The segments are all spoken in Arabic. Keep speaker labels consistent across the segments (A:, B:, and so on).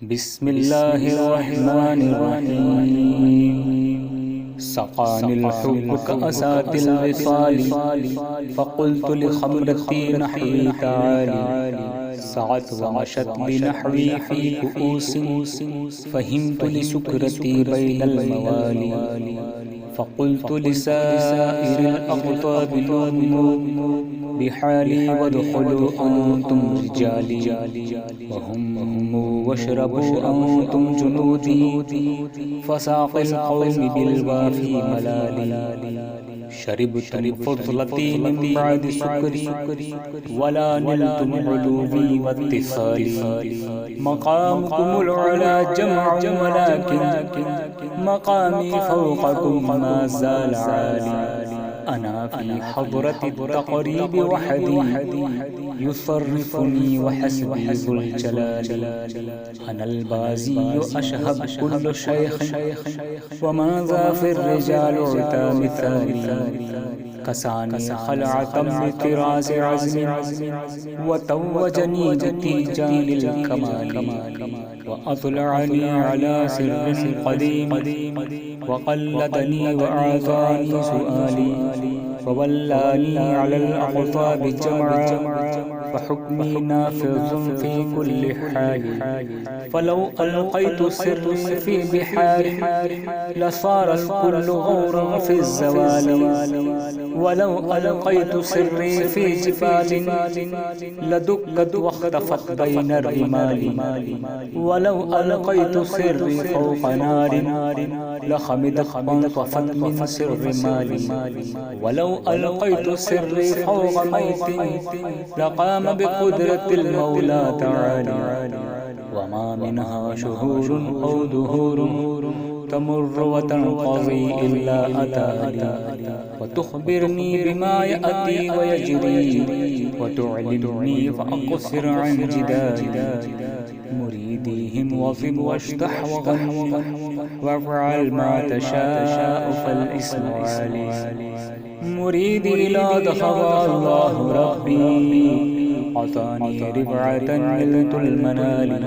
A: बिस्मिल्लाहिर्रहमानिर्रहीम। सक़ानिल हुब्ब कअसातिल विसाली फ़क़ुल्तु लिख़म्रती नहवी ताली सअत व मशत लिनहवी फ़ी कुऊसिन फ़हिम्तु लिसुक्रती बैनल मवाली फ़क़ुल्तु लिसाइरिल अक़ताबि लुम्मू बिहाली वदख़ुलू अंतुम रिजाली वहुम्मू वशरबू अंतुम जुनूदी फ़साक़िल क़ौमि बिलवाफ़ी मलाली शरिबतुम फ़ुज़लती मिन बअदि सुकरी वला निलतुम उलूवी वत्तिसाली मक़ामुकुमुल उला जमअ वलाकिन मक़ामी फ़ौक़कुम मा ज़ाल आली अना फ़ी हज़रति तक़रीब वहदी युसर्रिफ़ुनी वहस्बी ज़ुल जलाली अनल बाज़िय्यु अशहब कुल्लु शैख़िन वमाज़ा फ़िर्रिजालि उता मिसाली कसानी ख़लअतम बितिराज़ अज़्मिन वतव्वजनी बितिजानिल कमाली वअत्लअनी अला सिर्रिन क़दीम वक़ल्लदनी वअअतानी सुआली ववल्लानी अलल अक़ताब जमअ फ़हुक्मी नाफ़िज़ुन फ़ी कुल्लि हाल फ़लौ अलक़ैतु सिर्री फ़ी बिहार लसारल कुल्लु गौरन फ़ी ज़वाली वलौ अलक़ैतु सिर्री फ़ी जिबालिन लदुक्कत वख्तफ़त बैन रिमाली वलौ अलक़ैतु सिर्री फ़ौक़ नारिन लख़मिदत वन्तफ़त मिन सिर्रि माली वलौ अलक़ैतु सिर्री फ़ौक़ मैतिन लक़ाम बिक़ुद्रतिल मौला तआला वमा मिन्हा शुहूरुन औ दुहूरुन तमुर्रु व तन्क़ज़ी इल्ला अताली वतुख़बिरनी बिमा यअती व यजरी वतुअल्लिमनी फ़अक़सिर अन जिदाली मुरीदीहिम वज़िब वश्तह वग़न वफ़अल मा तशाअ फ़ल-इस्मु आली मुरीदी ला दख़वा अल्लाहु रब्बी अतानी रिबअतन निलतुल मनाली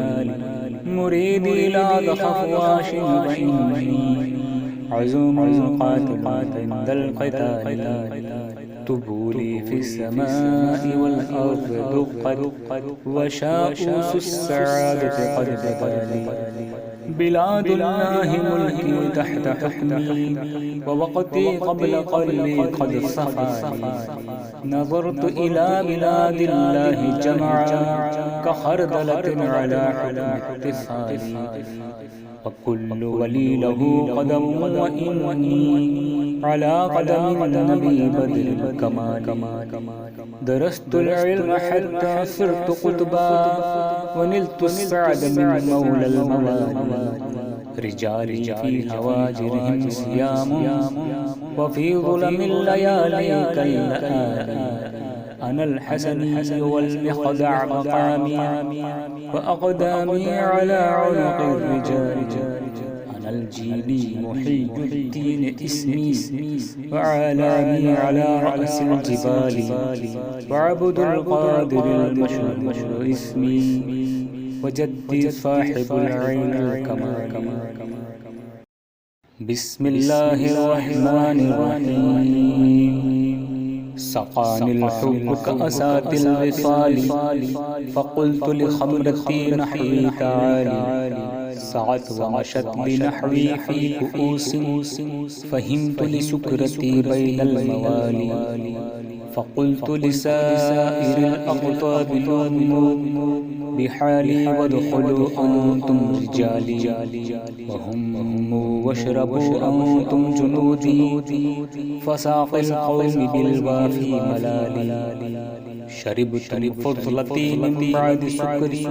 A: मुरीदी ला दख़फ़ वाशिन वइन्नी अज़ुमुल क़ातिल इंदल क़िताली तुबूली फ़िस्समाइ वल अर्ज़ दुक़्क़त वशाऊसुस सआदति क़द बदाली बिलादुल्लाहि मुल्की तहत हुक्मी ववक़्ती क़ब्ल क़ल्बी क़द सफ़ाली नज़रतु इला बिलादिल्लाहि जमअ कख़रदलतिन अला हुक्मि इत्तिसाली वकुल्लु वली लहू क़दमुन व इन्नी अला क़दमिन नबी बद्रिल कमाली दरस्तुल इल्म हत्ता सिरतु क़ुतबा वनिलतु अस्सअद मिन मौलल मवाली रिजाली फ़ी हवाजिरिहिम सियामुन वफ़ी ज़ुलमिल लयाली कल्लआली अनल हसनी वल मिक़दअ मक़ामी वअक़दामी अला उनुक़ि रिजाली अनल जीली मुहीद्दीन इस्मी वअलामी अला रअसिल जिबाली वअब्दुल क़ादिरिल मशहूर इस्मी वजद्दी साहिबुल ऐनिल कमाली बिस्मिल्लाहिर्रहमानिर्रहीम सक़ानिल हुब्ब कअसातिल विसाली फ़क़ुल्तु लिख़म्रती नहवी ताली सअत व मशत लिनहवी फ़ी कुऊसिन फ़हिम्तु लिसुक्रती बैनल मवाली फ़क़ुल्तु लिसाइरिल अक़ताबि लुम्मू बिहाली वदख़ुलू अंतुम रिजाली वहुम्मू वशरबू अंतुम जुनूदी फ़साक़िल क़ौमि बिलवाफ़ी मलाली शरिबतुम फ़ुज़लती मिन बअदि सुकरी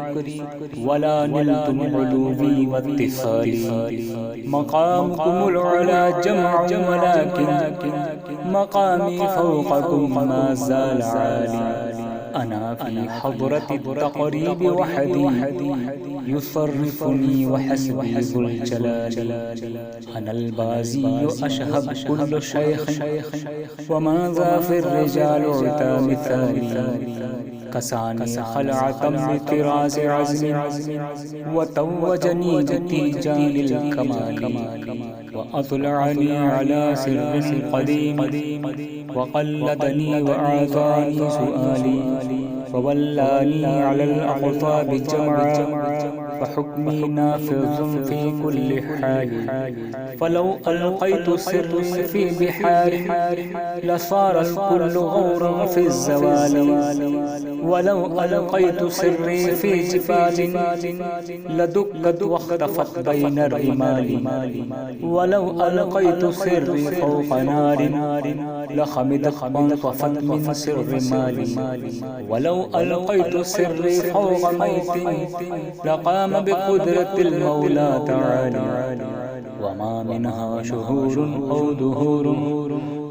A: वला निलतुम उलूवी वत्तिसाली मक़ामुकुमुल उला जमअ वलाकिन मक़ामी फ़ौक़कुम मा ज़ाल आली अना फ़ी हज़रति तक़रीब वहदी युसर्रिफ़ुनी वहस्बी ज़ुल जलाली अनल बाज़िय्यु अशहब कुल्लु शैख़िन वमाज़ा फ़िर्रिजालि उता मिसाली كساني خلعة بطراز عزم وتوجني بتيجان الكمال وأطلعني على سر قديم وقلدني وأعطاني سؤالي وولاني على الأقطاب جمعا فحكمي نافذ في كل حال فلو ألقيت سري في بحار لصار الكل غورا في الزوال ولو ألقيت سري في جبال لدكت واختفت بين الرمال ولو ألقيت سري فوق نار لخمدت وانطفت من سر مالي ولو ألقيت سري فوق ميت لقام بقدرة المولى تعالى وما منها شهور أو دهور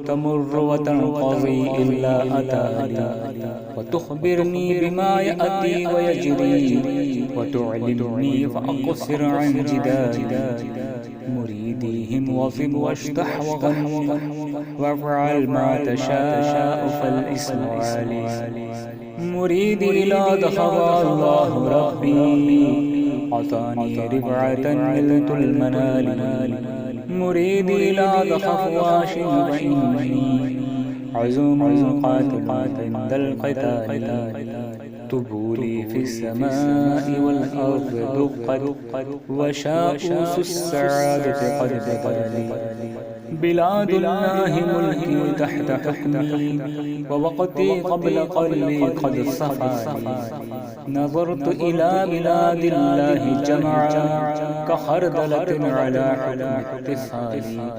A: تمر وتنقضي إلا أتاني وتخبرني بما يأتي ويجري وتعلمني فأقصر عن جدالي مريديهم وفم واشتح وغن وافعل ما تشاء فالاسم علي مريدي لا دخل الله ربي عطاني رفعة نلت المنال مريدي لا تخف واش فإني عزوم قاتل عند القتال تبولي في السماء والأرض دقت وشاؤوس السعادة قد بدالي بلاد الله ملكي تحت حكمي ووقتي قبل قلبي قد صفاني نظرت إلى بلاد الله جمعا كخردلة على حكم اتصالي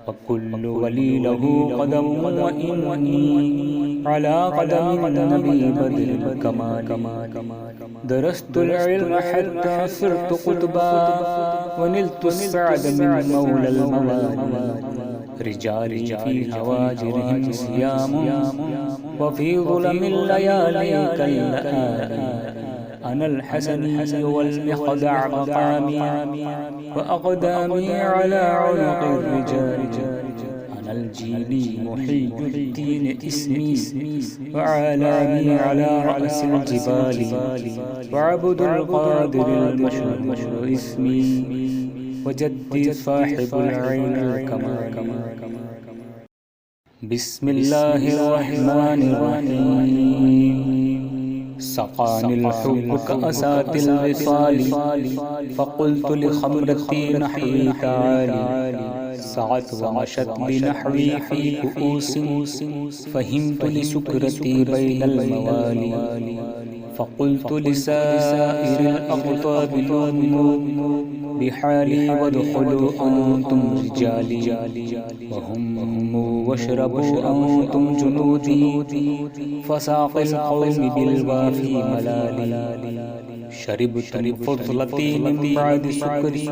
A: وكل ولي له قدم وإني على قدم النبي بدر الكمال درست العلم حتى صرت قطبا ونلت السعد من مولى الموالي رجالي في هواجرهم صيام وفي ظلم الليالي كاللآلي أنا الحسني والمخدع مقامي وأقدامي على عنق الرجال أنا الجيلي محي الدين اسمي وعلامي على رأس الجبال وعبد القادر المشهور اسمي وجدي صاحب العين الكمال بسم الله الرحمن الرحيم سقاني الحب كأسات الوصال فقلت لخمرتي نحوي تعالي سعت ومشت بنحوي في كؤوس فهمت لسكرتي بين الموالي فقلت لسائر الأقطاب نوموا بحالي وادخلوا أنتم رجالي وهموا واشربوا أنتم جنودي فساق القوم بالوافي ملالي شربتم فضلتي من بعد سكري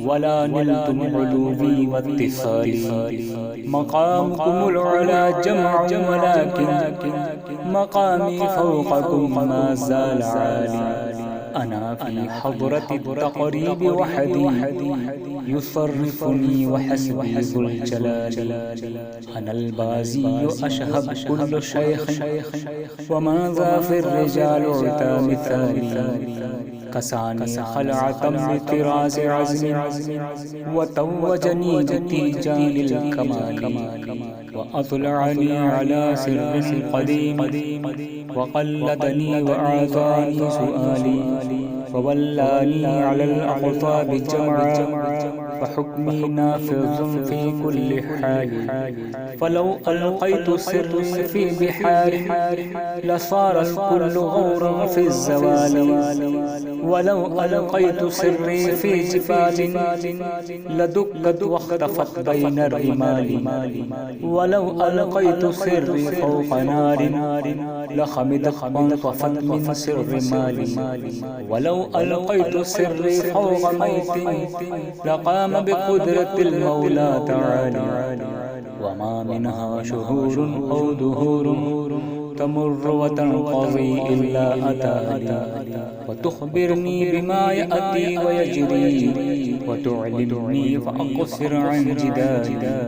A: ولا نلتم علوي واتصالي مقامكم العلا جمع ولكن مقامي فوقكم ما زال عالي أنا في حضرة التقريب وحدي يصرفني وحسبي ذو الجلال أنا البازي أشهب كل شيخ وماذا في الرجال عتا مثالي كساني خلعة بطراز عزم وتوجني بتيجان الكمال وأطلعني على سر قديم وقلدني وأعطاني سؤالي وولاني على الأقطاب جمعا فحكمي نافذ في كل حال فلو ألقيت سري في بحار لصار الكل غورا في الزوال ولو ألقيت سري في جبال لدكت واختفت بين الرمال ولو ألقيت سري فوق نار لخمدت وانطفت من سر مالي ولو ألقيت سري فوق ميت لقام بقدرة المولى تعالى وما منها شهور أو دهور تمر وتنقضي إلا أتاني وتخبرني بما يأتي ويجري وتعلمني فأقصر عن جدالي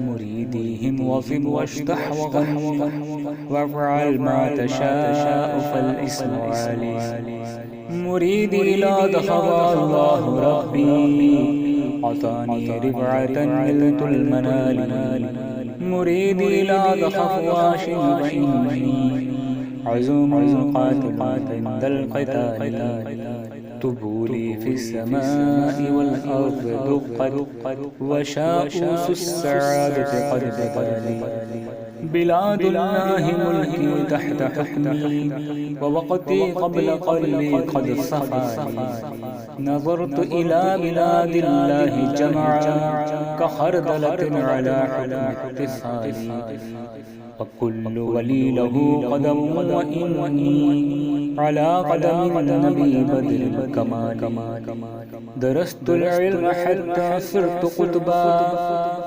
A: مريديهم وظب واشطح وغن وافعل ما تشاء فالاسم عالي. مريدي لا دخل الله ربي عطاني رفعة نلت المنال. مريدي لا دخف واش فإني عزوم قاتل عند القتال. طبولي في السماء والأرض دقت وشاؤوس السعادة قد بدالي. بلاد الله ملكي تحت حكمي ووقتي قبل قلبي قد صفاني. نظرت إلى بلاد الله جمعا كخردلة على حكم اتصالي. وكل ولي له قدم وإني على قدم النبي بدر الكمال. درست العلم حتى صرت قطبا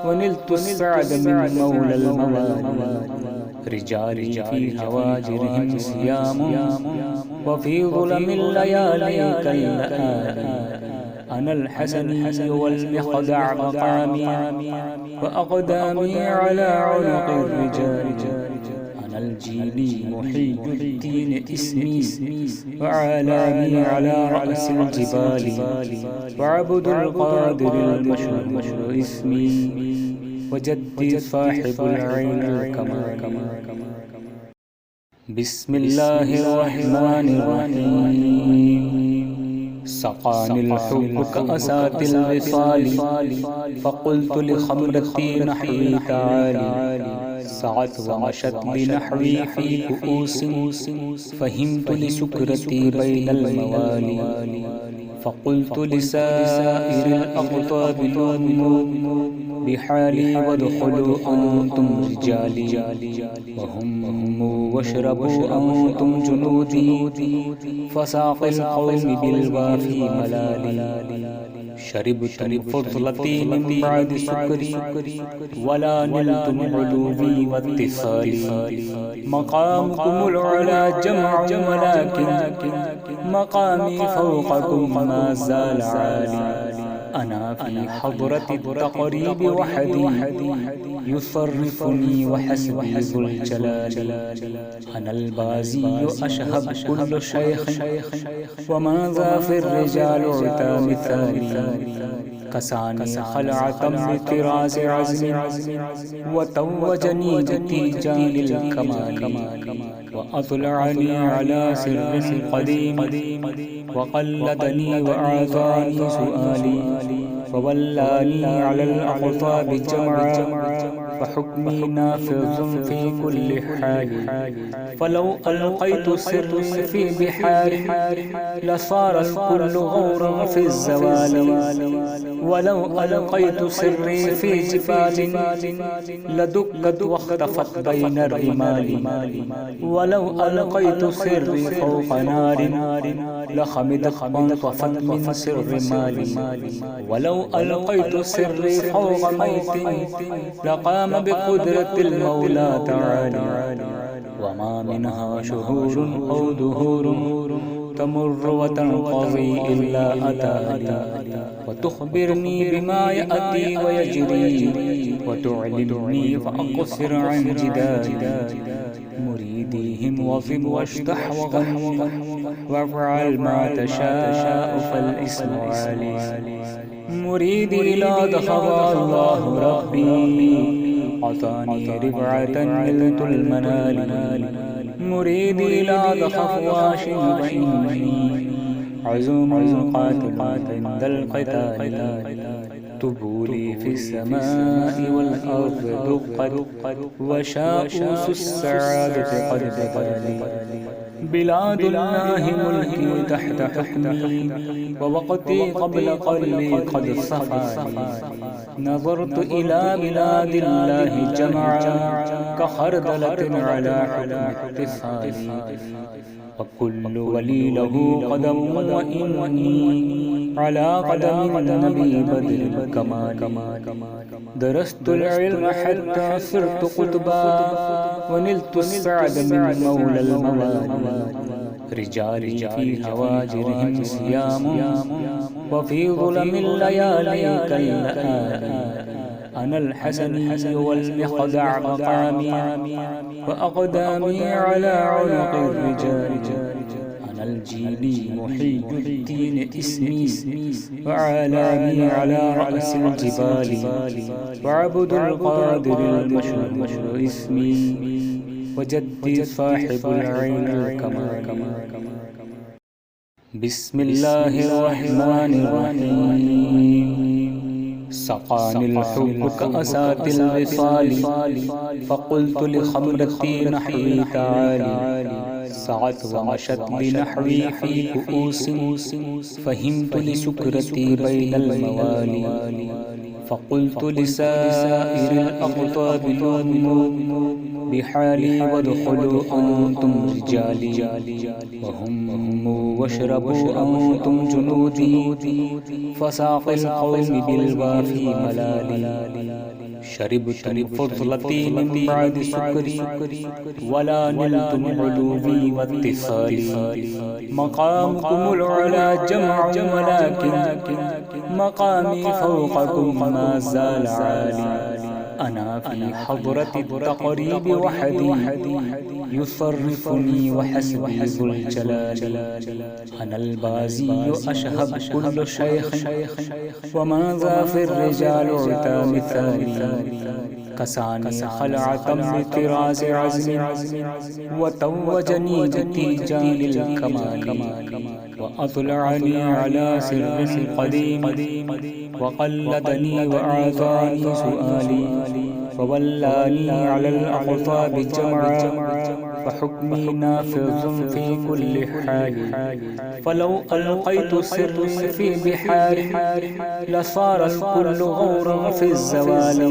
A: ونلت السعد من مولى الموالي. رجالي في هواجرهم صيام وفي ظلم الليالي كاللآلي. أنا الحسني والمخدع مقامي وأقدامي على عنق الرجال. أنا الجيلي محي الدين اسمي وعلامي على رأس الجبال. وعبد القادر المشهور اسمي وجدي صاحب العين الكمال. بسم الله الرحمن الرحيم. سقاني الحب كأسات الوصال فقلت لخمرتي نحوي تعالي. سعت ومشت لنحوي في كؤوس فهمت لسكرتي بين الموالي. فقلت لسائر الأقطاب لوموا بحالي وادخلوا أنتم رجالي. وهم واشربوا أنتم جنودي فساق القوم بالوافي ملالي. شربتم فضلتي من بعد سكري ولا نلتم علوي واتصالي. مقامكم العلا جمع ولكن مقامي فوقكم ما زال عالي. أنا في حضرة التقريب وحدي يصرفني وحسبي ذو الجلال. أنا البازي أشهب كل شيخ وماذا في الرجال عتا مثالي. كساني خلعة بطراز عزم وتوجني بتيجان الكمال. وأطلعني على سر قديم وقلدني وأعطاني سؤالي. وولاني على الأقطاب جمعا فحكمي نافذ في كل حال. فلو ألقيت سري في بحار لصار الكل غورا في الزوال. ولو ألقيت سري في جبال لدكت واختفت بين الرمال. ولو ألقيت سري فوق نار لخمدت وانطفت من سر مالي. ولو ألقيت سري فوق ميت لقام بقدرة المولى تعالى. وما منها شهور أو دهور تمر وتنقضي إلا أتاني. وتخبرني بما يأتي ويجري وتعلمني فأقصر عن جدالي. مريديهم وظب واشطح وغن وافعل ما تشاء فالاسم عالي. مريدي لا دخل الله ربي عطاني رفعة نلت المنال. مريدي لا دخف واش فإني عزوم قاتل عند القتال. طبولي في السماء والأرض دقت وشاؤوس السعادة قد بدالي. بلاد الله ملكي تحت حكمي ووقتي قبل قلبي قد صفاني. نظرت إلى بلاد الله جمعا كخردلة على حكم اتصالي. وكل ولي له قدم وإني على قدم النبي بدر الكمال. درست العلم حتى صرت قطبا ونلت السعد من مولى الموالي. رجالي في هواجرهم صيام وفي ظلم الليالي كاللآلي. أنا الحسني والمخدع مقامي وأقدامي على عنق الرجال. أنا الجيلي محي الدين اسمي وعلامي على رأس الجبال وعبد القادر المشهور اسمي وجدي صاحب العين الكمال. بسم الله الرحمن الرحيم. سقاني الحب كأسات الوصال فقلت لخمرتي نحوي تعالي. سعت ومشت بنحوي في كؤوس فهمت لسكرتي بين الموالي. فقلت لسائر الأقطاب لوموا بحالي وادخلوا أنتم رجالي وهموا واشربوا أنتم جنودي. فساق القوم بالوافي ملالي. شربتم فضلتي من بعد سكري ولا نلتم علوي واتصالي. مقامكم العلا جمع ولكن مقامي فوقكم ما زال عالي. أنا في حضرة التقريب وحدي يصرفني وحسبي ذو الجلال. أنا البازي أشهب كل شيخ وماذا في الرجال عتا مثالي. كساني خلعة بطراز عزم وتوجني بتيجان الكمال. وأطلعني على سر قديم وقلدني وأعطاني سؤالي. وولاني على الأقطاب جمعا فحكمي نافذ في كل حال. فلو ألقيت سري في بحار لصار الكل غورا في الزوال.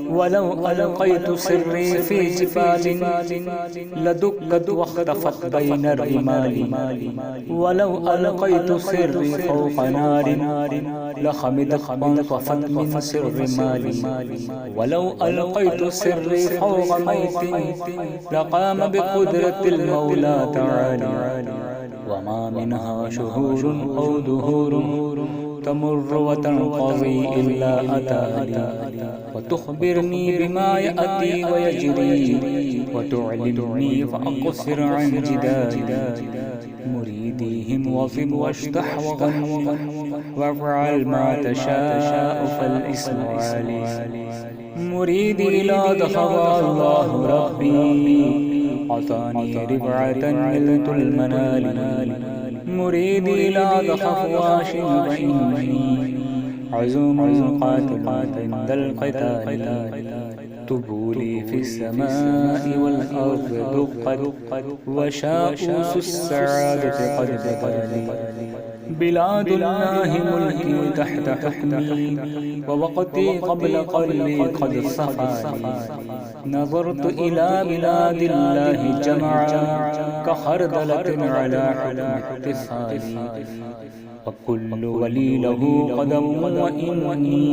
A: ولو ألقيت سري في جبال لدكت واختفت بين الرمال. ولو ألقيت سري فوق نار لخمدت وانطفت من سر مالي. ولو ألقيت سري فوق ميت لقام بقدرة المولى تعالى. وما منها شهور أو دهور تمر وتنقضي إلا أتاني. وتخبرني بما يأتي ويجري وتعلمني فأقصر عن جدالي. مريديهم وظب واشتح وغن وافعل ما تشاء فالاسم عالي. مريدي لا دخل الله ربي عطاني ربعة نلت المنال. مريدي لا دخل واش فإني عزوم قاتل عند القتال. تبولي في السماء والأرض دقت وشاؤوس السعادة قد بدالي. بلاد الله ملكي تحت حكمي ووقتي قبل قلبي قد صفاني. نظرت إلى بلاد الله جمعا كخردلة على حكم اتصالي. وكل ولي له قدم وإني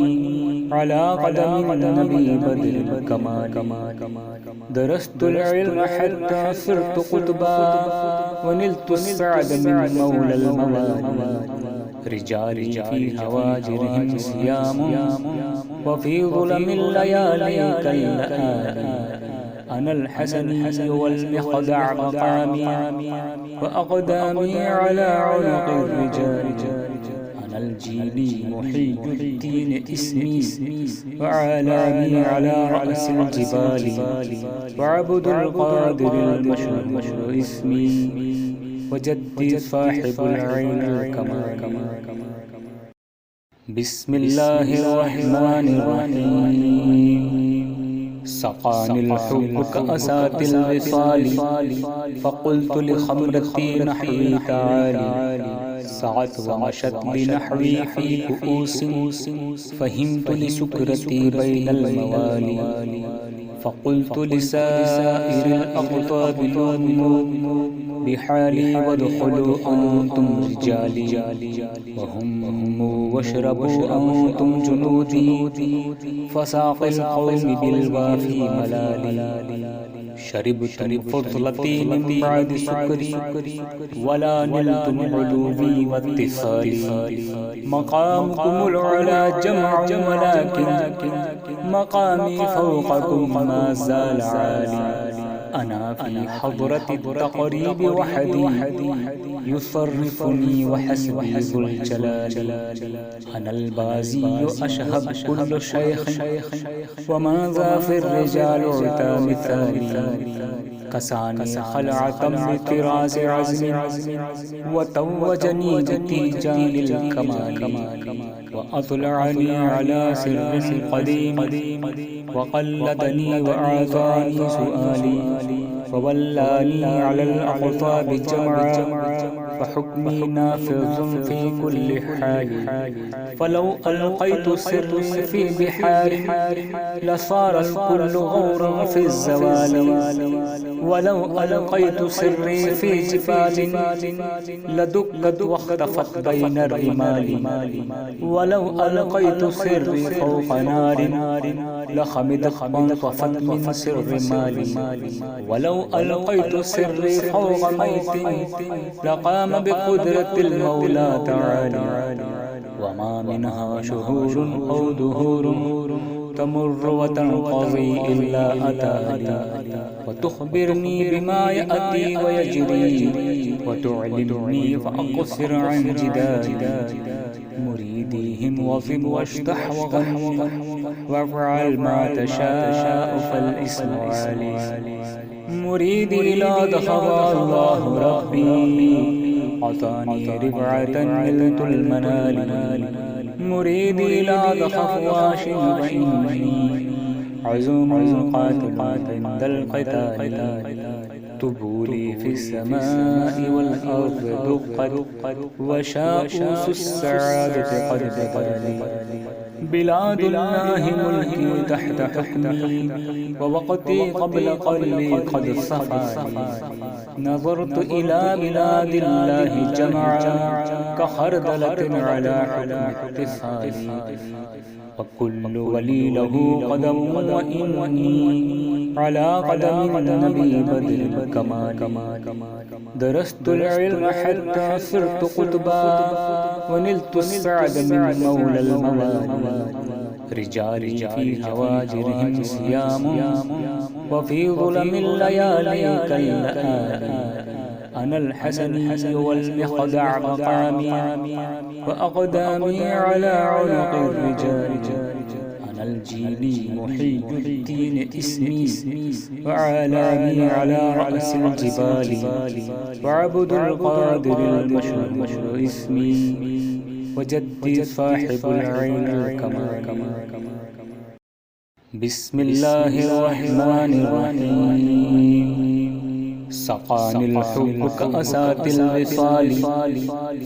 A: على قدم النبي بدر الكمال. درست العلم حتى صرت قطبا ونلت السعد من مولى الموالي. رجالي في هواجرهم صيام وفي ظلم الليالي كاللآلي. أنا الحسني والمخدع مقامي وأقدامي على عنق الرجال. أنا الجيلي محي الدين اسمي وعلامي على رأس الجبال وعبد القادر المشهور اسمي وجدي صاحب العين الكمال. بسم الله الرحمن الرحيم. سقاني الحب كأسات الوصال فقلت لخمرتي نحوي تعالي. سعت ومشت بنحوي في كؤوس فهمت لسكرتي بين الموالي. فقلت لسائر الأقطاب لوموا بحالي وادخلوا أنتم رجالي وهم واشربوا أنتم جنودي فساق القوم بالوافي ملالي شربتم فضلتي من بعد سكري ولا نلتم علوي واتصالي مقامكم العلا جمع ولكن مقامي فوقكم ما زال عالي أنا في حضرة التقريب وحدي يصرفني وحسبي ذو الجلال أنا البازي أشهب كل شيخ وماذا في الرجال عتا مثالي كساني خلعة بطراز عزم وتوجني بتيجان الكمال وأطلعني على سر قديم وقلدني وأعطاني سؤالي وولاني على الأقطاب جمعا فحكمي نافذ في كل حال فلو ألقيت سري في بحار لصار الكل غورا في الزوال ولو ألقيت سري في جبال لدكت واختفت بين الرمال ولو ألقيت سري فوق نار لخمدت وانطفت من سر مالي ولو ألقيت سري فوق موت لقام بقدرة المولى تعالى وما منها شهور أو دهور تمر وتنقضي إلا أتاني وتخبرني بما يأتي ويجري وتعلمني فأقصر عن جدالي مريديهم وفم واشتح وغن وافعل ما تشاء فالاسم علي مريدي لا دخل الله ربي عطاني رفعة نلت المنال مريدي لا دخف واش فإني عزوم قاتل عند القتال تبولي في السماء والأرض دقت وشاؤوس السعادة قد بدالي بلاد الله ملكي تحت حكمي ووقتي قبل قلبي قد صفاني نظرت إلى بلاد الله جمعا كخردلة على حكم اتصالي وكل ولي له قدم وإني على قدم النبي بدر الكمال درست العلم حتى صرت قطبا ونلت السعد من مولى الموالي رجالي في هواجرهم صيام وفي ظلم الليالي كاللآلي أنا الحسني والمخدع مقامي وأقدامي على عنق الرجال أنا الجيلي محي الدين اسمي وعلامي على رأس الجبال وعبد القادر المشهور اسمي وجدي صاحب العين الكمال بسم الله الرحمن الرحيم سقاني الحب كأسات الوصال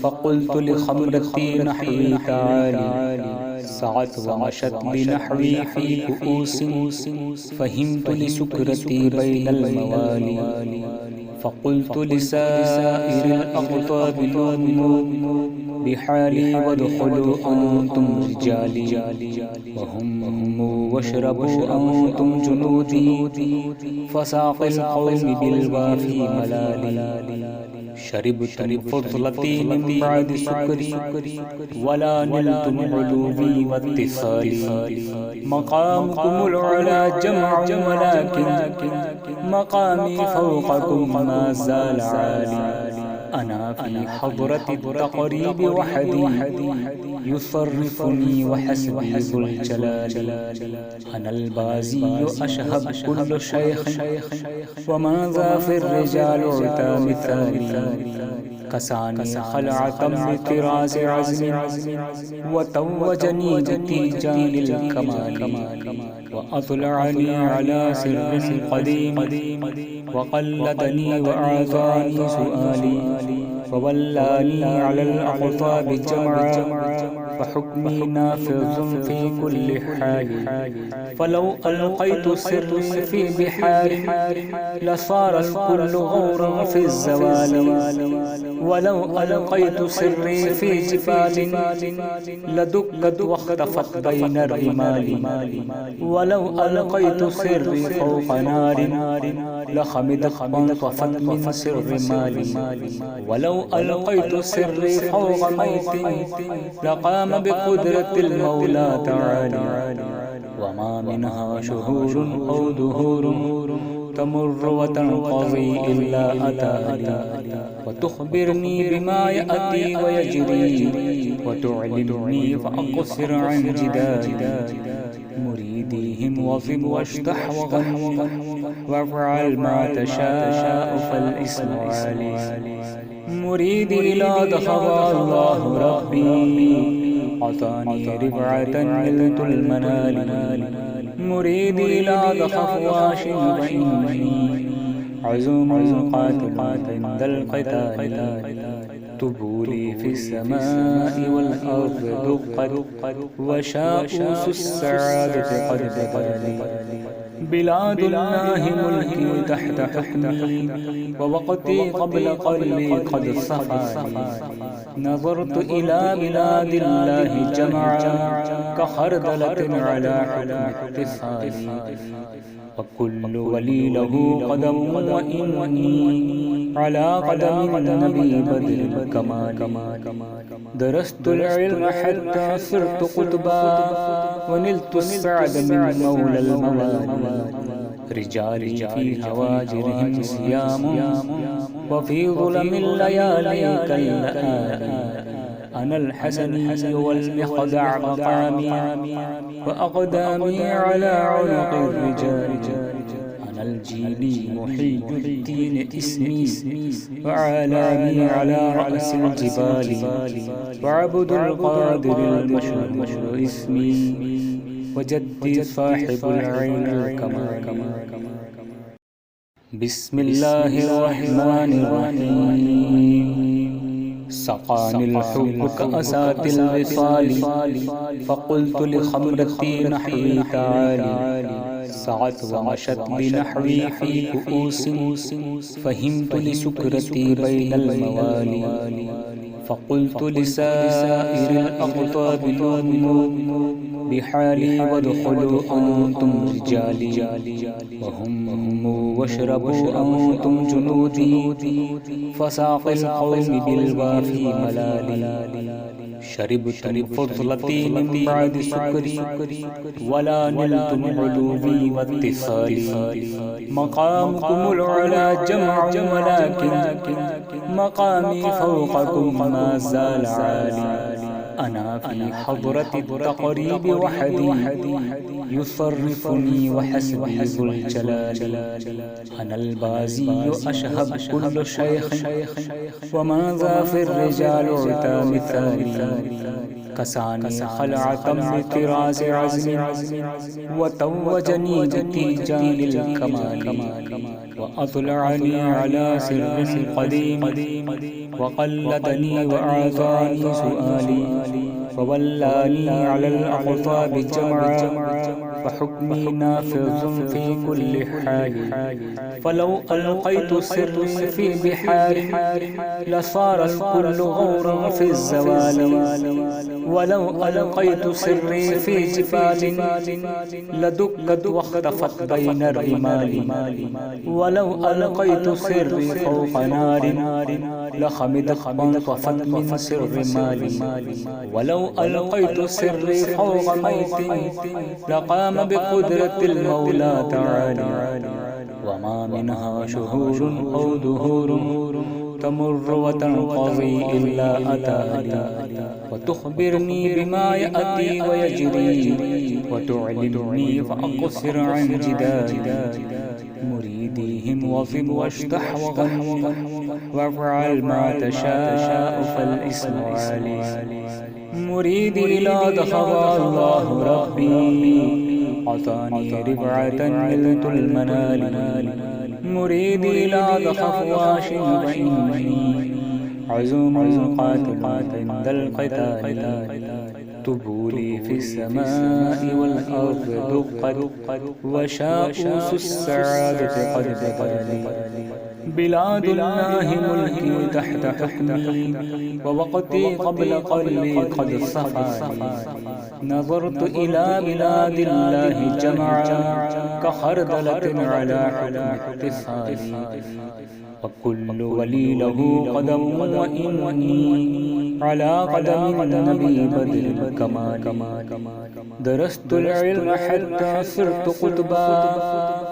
A: فقلت لخمرتي نحوي تعالي سعت ومشت بنحوي في كؤوس فهمت لسكرتي بين الموالي فقلت لسائر الأقطاب لوموا بحالي وادخلوا أنتم رجالي وهم واشربوا أنتم جنودي فساق القوم بالوافي ملالي شربتم فضلتي من بعد سكري ولا نلتم علوي واتصالي مقامكم العلا جمع ولكن مقامي فوقكم ما زال عالي أنا في حضرة التقريب وحدي يصرفني وحسبي ذو الجلال أنا البازي أشهب كل شيخ وماذا في الرجال عتا مثالي كساني خلعة بطراز عزم وتوجني بتيجان الكمال وأطلعني على سر قديم وقلدني وأعطاني سؤالي فولاني على الأقطاب جمعا فحكمي نافذ في كل حال. فلو ألقيت سري في بحار لصار الكل غورا في الزوال. ولو ألقيت سري في جبال لدكت واختفت بين الرمال. ولو ألقيت سري فوق نار لخمدت وانطفت من سر مالي. ولو ألقيت سري فوق ميت لقام بقدرة المولى تعالى. وما منها شهور أو دهور تمر وتنقضي إلا أتاني وتخبرني بما يأتي ويجري وتعلمني فأقصر عن جدالي. مريديهم وظب واشتح وغن وافعل ما تشاء فالاسم علي. مريدي لا دخل الله ربي عطاني رفعة نلت المنال. مريدي لا تخف واش فإني عزوم قاتل عند القتال. طبولي في السماء والأرض دقت وشاؤوس السعادة قد بدالي. بلاد الله ملكي تحت حكمي ووقتي قبل قلبي قد صفاني. نظرت إلى بلاد الله جمعا كخردلة على حكم اتصالي. وكل ولي له قدم وإني على قدم النبي بدر الكمال. درست العلم حتى صرت قطبا ونلت السعد من مولى الموالي. رجالي في هواجرهم صيام وفي ظلم الليالي كاللآلي. أنا الحسني والمخدع مقامي وأقدامي على عنق الرجال. أنا الجيلي محي الدين اسمي وعلامي على رأس الجبال. وعبد القادر المشهور اسمي وجدي صاحب العين الكمال. بسم الله الرحمن الرحيم. سقاني الحب كأسات الوصال فقلت لخمرتي نحوي تعالي. سعت ومشت بنحوي في كؤوس فهمت لسكرتي بين الموالي. فقلت لسائر الأقطاب لوموا بحالي وادخلوا أنتم رجالي. وهم واشربوا أنتم جنودي فساق القوم بالوافي ملالي. شربتم فضلتي من بعد سكري ولا نلتم علوي واتصالي. مقامكم العلا جمع ولكن مقامي فوقكم ما زال عالي. أنا في حضرة التقريب وحدي يصرفني وحسبي ذو الجلال. أنا البازي أشهب كل شيخ وماذا في الرجال عتا مثالي. كساني خلعة بطراز عزم وتوجني بتيجان الكمال. وأطلعني على سر قديم وقلدني وأعطاني سؤالي. فولاني على الأقطاب جمعا فحكمي نافذ في كل حال. فلو ألقيت سري في بحار لصار الكل غورا في الزوال. ولو ألقيت سري في جبال لدكت واختفت بين الرمال. ولو ألقيت سري فوق نار لخمدت وانطفت من سر مالي. ولو ألقيت سري فوق ميت لقام بقدرة المولى تعالى. وما منها شهور أو دهور تمر وتنقضي إلا أتاني وتخبرني بما يأتي ويجري وتعلمني فأقصر عن جدالي. مريديهم وظب واشتح وغن وافعل ما تشاء فالاسم علي. مريدي لا دخل الله ربي عطاني رفعة نلت المنال. مريدي لا تخف واش فإني عزوم قاتل عند القتال طبولي في السماء والأرض دقت وشاؤوس السعادة قد بدالي بلاد الله ملكي تحت حكمي ووقتي قبل قلبي قد صفاني نظرت إلى بلاد الله جمعا كخردلة على حكم اتصالي وكل ولي له قدم وإني على قدم النبي بدر الكمال درست العلم حتى صرت قطبا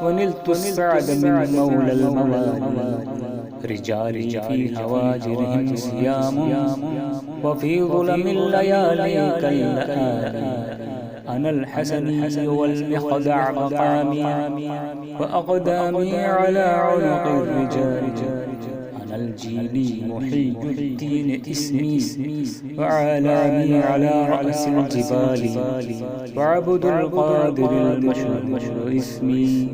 A: ونلت السعد من مولى الموالي رجالي في هواجرهم صيام وفي ظلم الليالي كاللآلي أنا الحسني والمخدع مقامي وأقدامي على عنق الرجال أنا الجيلي محي الدين اسمي وعلامي على رأس الجبال وعبد القادر المشهور اسمي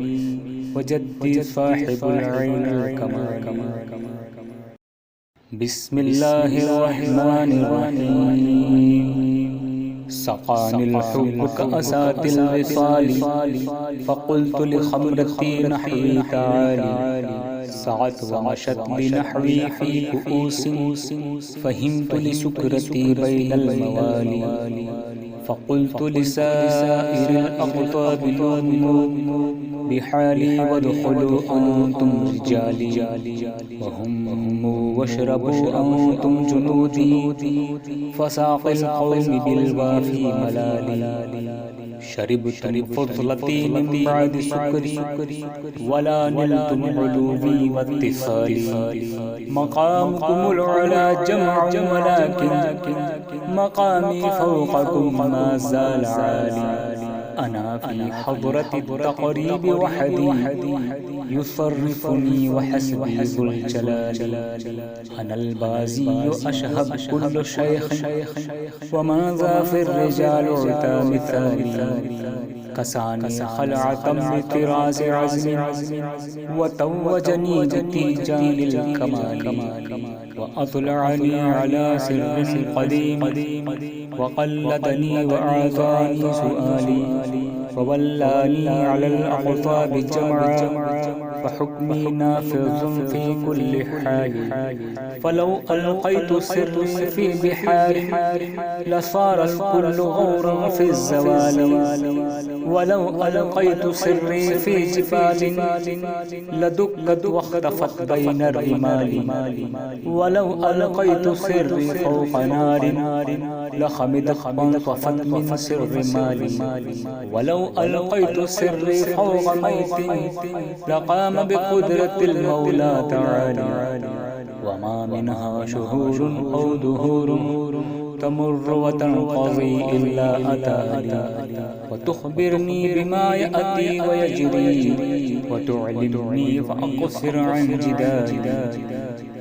A: وجدي صاحب العين الكمال بسم الله الرحمن الرحيم سقاني الحب كأسات الوصال فقلت لخمرتي نحوي تعالي سعت ومشت بنحوي في كؤوس فهمت لسكرتي بين الموالي فقلت لسائر الأقطاب نؤمنوا بحالي وادخلوا أنتم رجالي وهموا واشربوا أنتم جنودي فساق القوم بالوافي ملالي شربتم فضلتي من بعد سكري ولا نلتم علوي واتصالي مقامكم العلا جمع ولكن مقامي فوقكم ما زال عالي أنا في حضرة التقريب وحدي يصرفني وحسبي ذو الجلال أنا البازي أشهب كل شيخ وماذا في الرجال عتا مثالي كساني خلعة بطراز عزم وتوجني بتيجان الكمال وأطلعني على سر قديم وقلدني وأعطاني سؤالي وولاني على الأقطاب جمعا فحكمي نافذ في كل حال فلو ألقيت سري في بحار لصار الكل غورا في الزوال ولو ألقيت سري في جبال لدكت واختفت بين الرمال ولو ألقيت سري فوق نار لخمدت وانطفت من سر مالي ولو ألقيت سري فوق ميت لقام بقدرة المولى تعالى وما منها شهور أو دهور تمر وتنقضي إلا أتالي وتخبرني بما يأتي ويجري وتعلمني فأقصر عن جدالي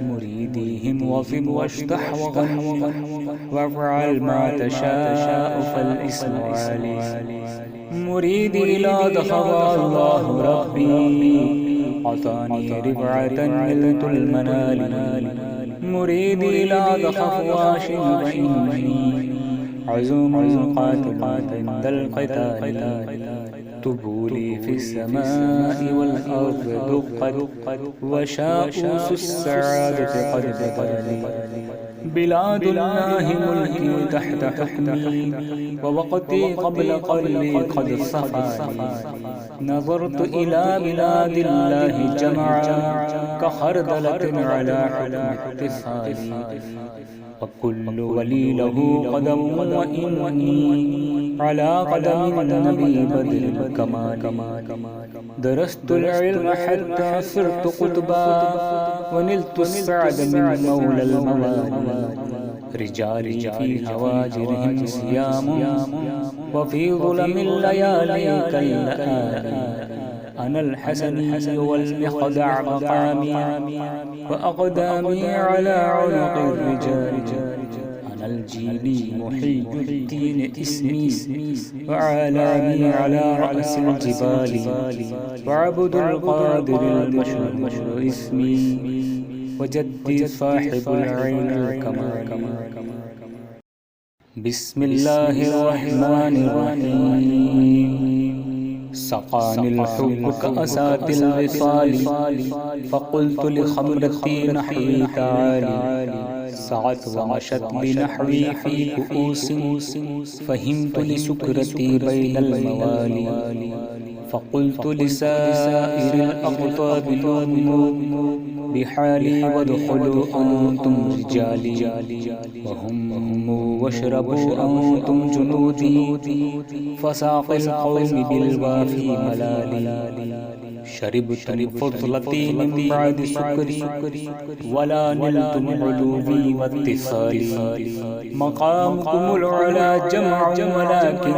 A: مريديهم وظب واشتح وغن وافعل ما تشاء فالاسم عالي مريدي لا دخل الله ربي عطاني رفعة نلت المنال مريدي لا تخف واش فإني عزوم قاتل عند القتال طبولي في السماء والأرض دقت وشاؤوس السعادة قد بدالي بلاد الله ملكي تحت حكمي ووقتي قبل قلبي قد صفاني نظرت إلى بلاد الله جمعا كخردلة على حكم اتصالي وكل ولي له قدم وإني على قدم النبي بدر الكمال درست العلم حتى صرت قطبا ونلت السعد من مولى الموالي رجالي في هواجرهم صيام وفي ظلم الليالي كاللآلي أنا الحسني والمخدع مقامي وأقدامي على عنق الرجال أنا الجيلي محي الدين اسمي وعلامي على رأس الجبال وعبد القادر المشهور اسمي وجدي صاحب العين الكمال. بسم الله الرحمن الرحيم. سقاني الحب كأسات الوصال، فقلت لخمرتي نحوي تعالي. سعت ومشت بنحوي في كؤوس، فهمت لسكرتي بين الموالي. فقلت لسائر الأقطاب لوموا بحالي وادخلوا أنتم رجالي، وهموا واشربوا أنتم جنودي، فساق القوم بالوافي ملالي. شربتم فضلتي من بعد سكري، ولا نلتم علوي واتصالي. مقامكم العلا جمع، ولكن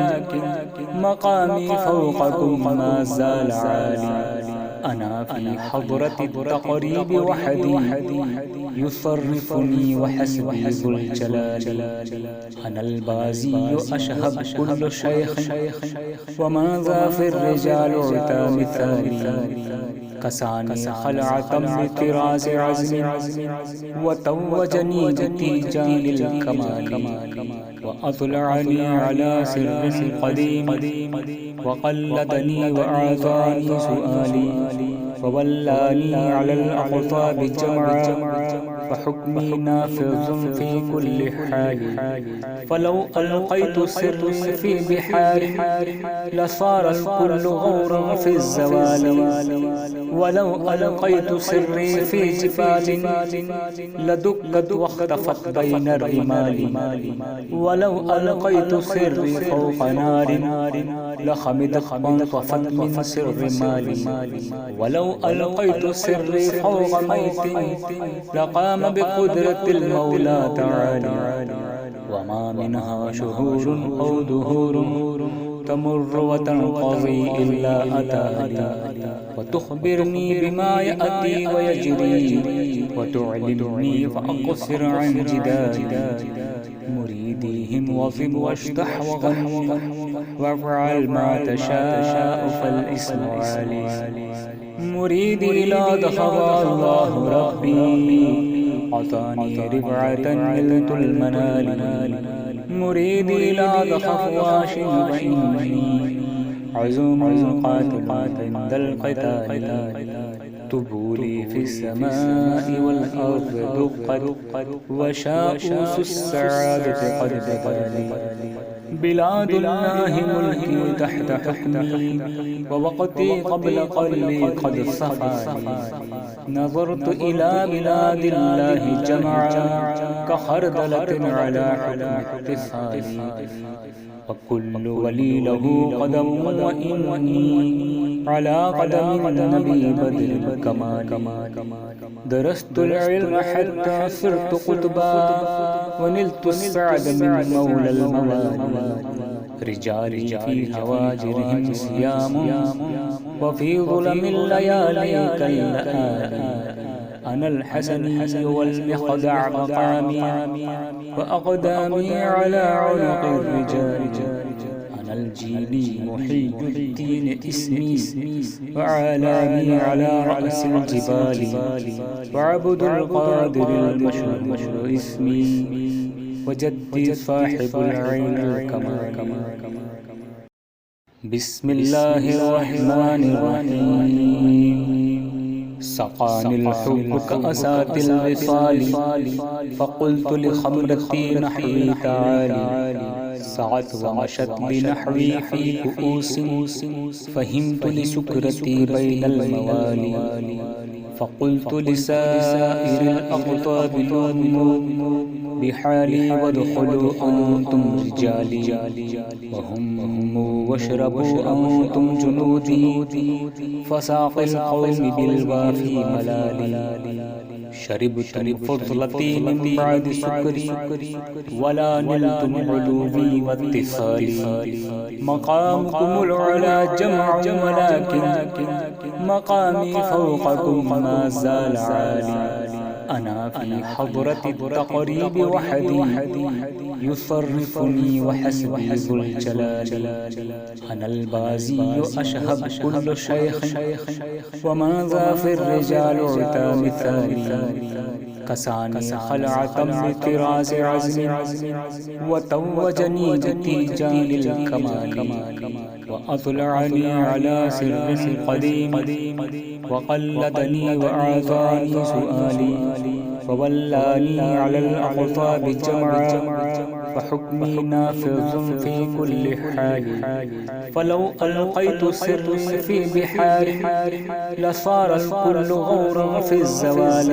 A: مقامي فوقكم ما زال عالي. أنا في حضرة التقريب وحدي، يصرفني وحسبي ذو الجلال. أنا البازي أشهب كل شيخ، وماذا في الرجال عتا مثالي. كساني خلعة بطراز عزم، وتوجني بتيجان الكمال. وأطلعني على سر قديم، وقلدني وأعطاني سؤالي. وولاني على الأقطاب جمعا، فحكمي نافذ في كل حال. فلو ألقيت سري في بحار، لصار الكل غورا في الزوال. ولو ألقيت سري في جبال، لدكت واختفت بين الرمال. ولو ألقيت سري فوق نار، لخمدت وانطفت من سر مالي. ولو ألقيت سري فوق ميت، لقام بقدرة المولى تعالى. وما منها شهور أو دهور تمر وتنقضي إلا أتاني. وتخبرني بما يأتي ويجري، وتعلمني فأقصر عن جدالي. مريديهم وظب واشتح وغن، وافعل ما تشاء فالاسم علي. مريدي لا دخل الله ربي، عطاني ربعة نلت المنال. مريدي لا دخل واشن، فإني عزوم قاتل عند القتال. طبولي في السماء والأرض دقت، وشاؤوس السعادة قد بطلي. بلاد الله ملكي تحت حكمي، ووقتي قبل قلبي قد صفاني. نظرت إلى بلاد الله جمعا، كخردلة على حكم اتصالي. وكل ولي له قدم، وإني على قدم النبي بدر الكمال. درست العلم حتى صرت قطبا، ونلت السعد من مولى الموالي. رجالي في هواجرهم صيام، وفي ظلم الليالي كاللآلي. أنا الحسني والمخدع مقامي، وأقدامي على عنق الرجال. أنا الجيلي محي الدين اسمي، وعلامي على رأس الجبال. وعبد القادر المشهور اسمي، وجدي صاحب العين الكمال. بسم الله الرحمن الرحيم. سقاني الحب كأسات الوصال، فقلت لخمرتي نحوي تعالي. سعت ومشت بنحوي في كؤوس، فهمت لسكرتي بين الموالي. فقلت لسائر الأقطاب لوموا بحالي، وادخلوا أنتم رجالي. وهموا واشربوا أنتم جنودي، فساق القوم بالوافي ملالي. شربتم فضلتي من بعد سكري، ولا نلتم علوي واتصالي. مقامكم العلا جمع، ولكن مقامي فوقكم ما زال عالي. أنا في حضرة التقريب وحدي، يصرفني وحسبي ذو الجلال. أنا البازي أشهب كل شيخ وماذا في الرجال عتا مثالي. كساني خلعة من طراز عزم وتوجني بتيجان الكمال. وأطلعني على سر قديم وقلدني وأعطاني سؤالي. فولاني على الأقطاب جمعا فحكمي نافذ في كل حال. فلو ألقيت سري في بحار لصار الكل غورا في الزوال.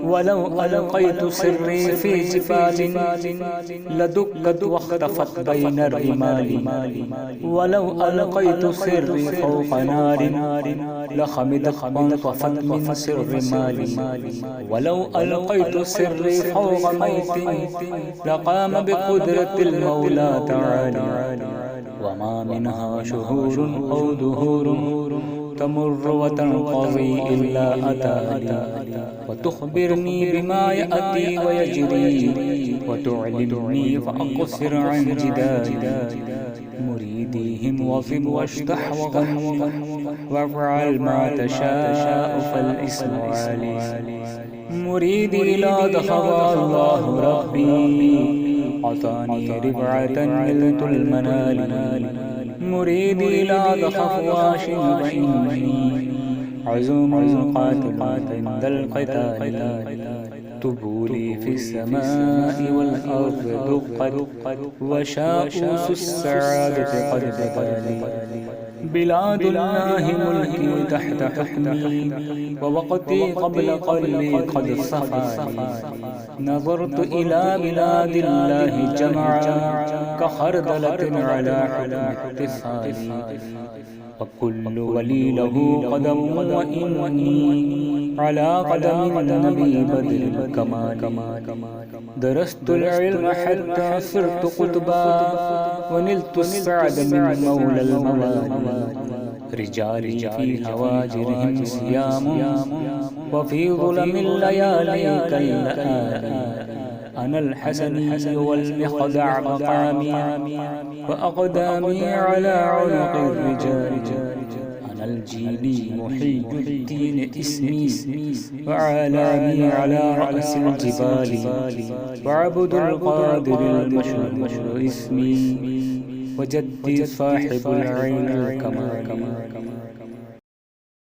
A: ولو ألقيت سري في جبال لدكت واختفت بين الرمال. ولو ألقيت سري فوق نار لخمدت وانطفت من سر مالي. ولو ألقيت سري فوق موت لقام بقدرة المولى تعالى. وما منها شهور أو دهور تمر وتنقضي إلا أتاني. وتخبرني بما يأتي ويجري وتعلمني فأقصر عن جدالي. مريديهم وفم واشتح وغن وافعل ما تشاء فالاسم عالي. مريدي لا دخل الله ربي عطاني رفعة نلت المنال. مريدي لا تخف واش فإني عزوم قاتل عند القتال. تبولي في السماء والأرض دقت وشاؤوس السعادة قد بدالي. بلاد الله ملكي تحت حكمي ووقتي قبل قلبي قد صفاني. نظرت إلى بلاد الله جمعا كخردلة على حكم اتصالي. وكل ولي له قدم وإني على قدم النبي بدر الكمال. درست العلم حتى صرت قطبا ونلت السعد من مولى الموالي. رجالي في هواجرهم صيام وفي ظلم الليالي كاللآلي. أنا الحسني والمخدع مقامي وأقدامي على عنق الرجال. أنا الجيلي محي الدين اسمي وعلامي على رأس الجبال. وعبد القادر المشهور اسمي وجدي صاحب العين الكمال.